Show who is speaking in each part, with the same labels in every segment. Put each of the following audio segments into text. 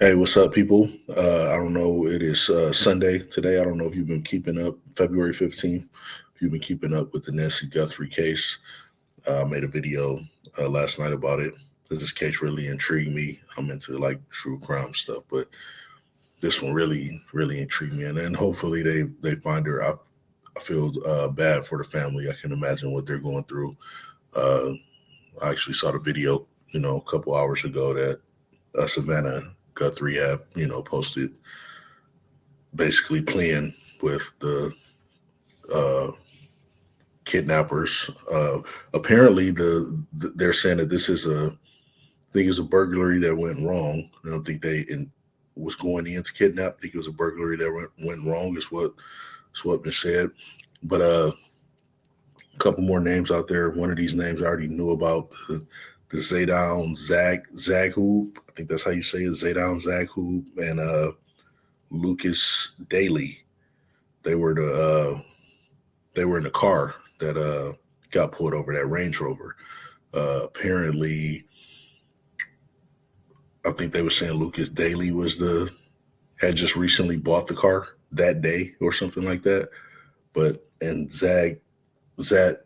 Speaker 1: Hey, what's up, people? I don't know. It is Sunday today. I don't know if you've been keeping up, February 15th, if you've been keeping up with the Nancy Guthrie case. I made a video last night about it because this case really intrigued me. I'm into like true crime stuff, but this one really intrigued me. And then hopefully they find her. I feel bad for the family. I can imagine what they're going through. Uh, I actually saw the video, a couple hours ago that Savannah Guthrie had, posted basically playing with the uh, kidnappers. Apparently, they're saying that this is I think it's a burglary that went wrong. I don't think was going in to kidnap. I think it was a burglary that went wrong. Is what been said. But a couple more names out there. One of these names I already knew about. The Zaydown Zaghoob. I think that's how you say it. Zaydown Zaghoob and Lucas Daly. They were they were in the car that got pulled over, that Range Rover. Apparently, I think they were saying Lucas Daly had just recently bought the car that day or something like that. But and Zach Zach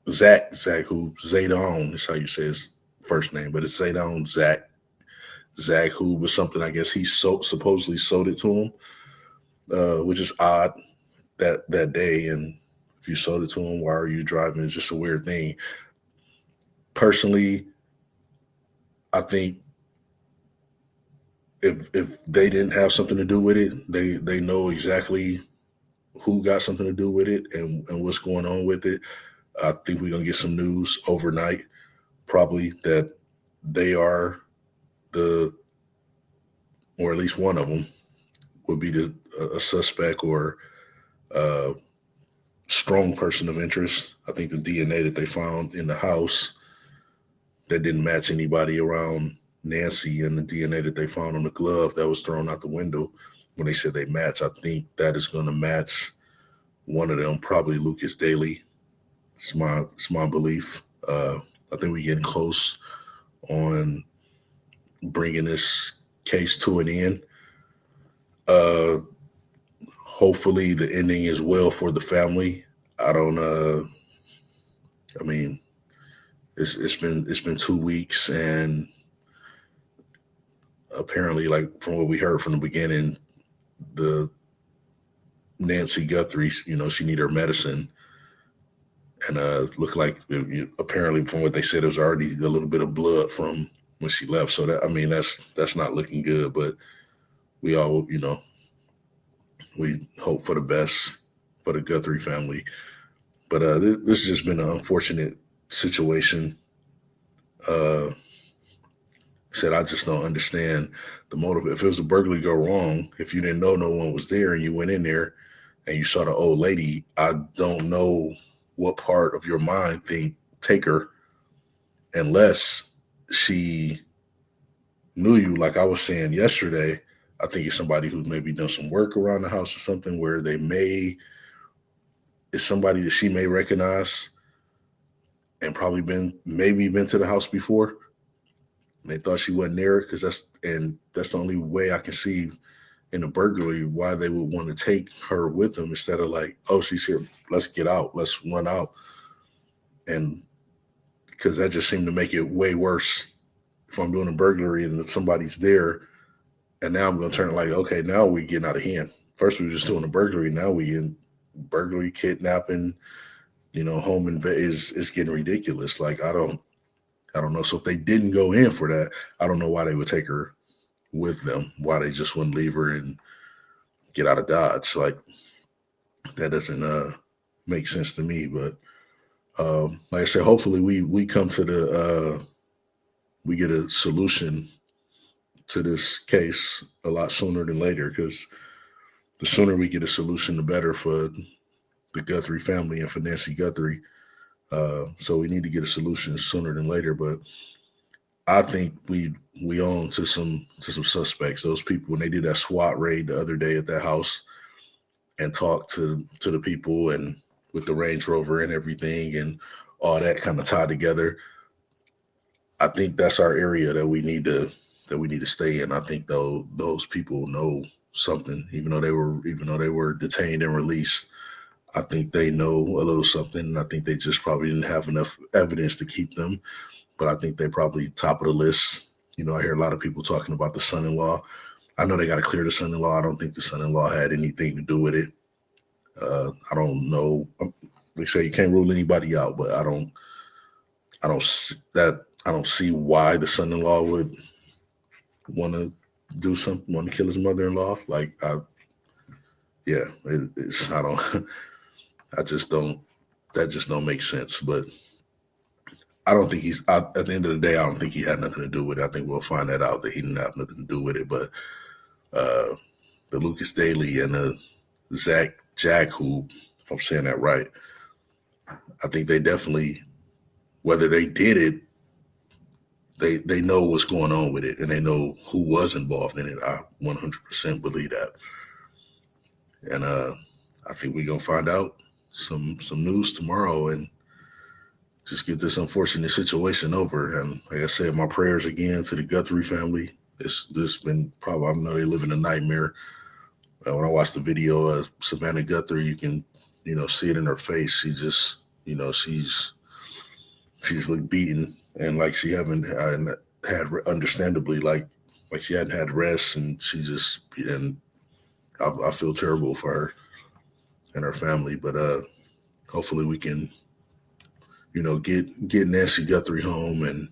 Speaker 1: who Zaydon is how you say his first name, but it's Zaydon Zach who was something I guess he supposedly sold it to him, which is odd that day. And if you sold it to him, why are you driving? It's just a weird thing. Personally, I think if they didn't have something to do with it, they know exactly who got something to do with it and what's going on with it. I think we're gonna get some news overnight, probably that they are the, or at least one of them would be a suspect or a strong person of interest. I think the DNA that they found in the house that didn't match anybody around Nancy and the DNA that they found on the glove that was thrown out the window when they said they match, I think that is going to match one of them, probably Lucas Daly. It's my belief. I think we're getting close on bringing this case to an end. Uh, Hopefully, the ending is well for the family. I don't. I mean, it's been 2 weeks, and apparently, like from what we heard from the beginning, the Nancy Guthrie, she need her medicine, and looked like apparently from what they said, it was already a little bit of blood from when she left. So that, I mean, that's not looking good. But we all, we hope for the best for the Guthrie family. But this has just been an unfortunate situation. Uh, Said I just don't understand the motive. If it was a burglary go wrong, if you didn't know no one was there and you went in there and you saw the old lady, I don't know what part of your mind think take her unless she knew you. Like I was saying yesterday, I think it's somebody who's maybe done some work around the house or something where it's somebody that she may recognize and probably been to the house before. And they thought she wasn't there because that's the only way I can see in a burglary why they would want to take her with them instead of like, oh, she's here, let's get out, let's run out. And because that just seemed to make it way worse. If I'm doing a burglary and somebody's there, and now I'm going to turn like, okay, now we getting out of hand. First we were just doing a burglary, now we in burglary, kidnapping, home is getting ridiculous. Like I don't know. So if they didn't go in for that, I don't know why they would take her with them. Why they just wouldn't leave her and get out of Dodge. Like that doesn't make sense to me. But like I said, hopefully we come to we get a solution to this case a lot sooner than later, because the sooner we get a solution, the better for the Guthrie family and for Nancy Guthrie. So we need to get a solution sooner than later. But I think we own to some suspects. Those people, when they did that SWAT raid the other day at that house and talked to the people and with the Range Rover and everything and all that kind of tied together, I think that's our area that we need to that we need to stay in. I think though those people know something, even though they were detained and released. I think they know a little something. And I think they just probably didn't have enough evidence to keep them. But I think they probably top of the list. I hear a lot of people talking about the son-in-law. I know they got to clear the son-in-law. I don't think the son-in-law had anything to do with it. I don't know. They say you can't rule anybody out, but I don't see why the son-in-law would want to do something, want to kill his mother-in-law. It's I don't, I just don't. That just don't make sense. But I don't think at the end of the day, I don't think he had nothing to do with it. I think we'll find that out that he didn't have nothing to do with it. But the Lucas Daly and the Zach Jack, who, if I'm saying that right, I think they definitely, whether they did it, they know what's going on with it, and they know who was involved in it. I 100% believe that, and I think we're gonna find out some news tomorrow and just get this unfortunate situation over. And like I said, my prayers again to the Guthrie family. This been probably, I know they live in a nightmare. When I watched the video of Savannah Guthrie, you can see it in her face. She just she's like beaten, and like she haven't had understandably like she hadn't had rest, and I feel terrible for her and her family. But hopefully we can get Nancy Guthrie home and,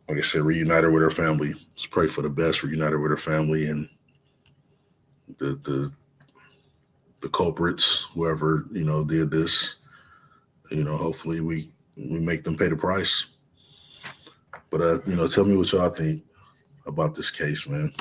Speaker 1: like I said, reunite her with her family. Let's pray for the best. Reunite her with her family, and the culprits, whoever did this. Hopefully we make them pay the price. But tell me what y'all think about this case, man.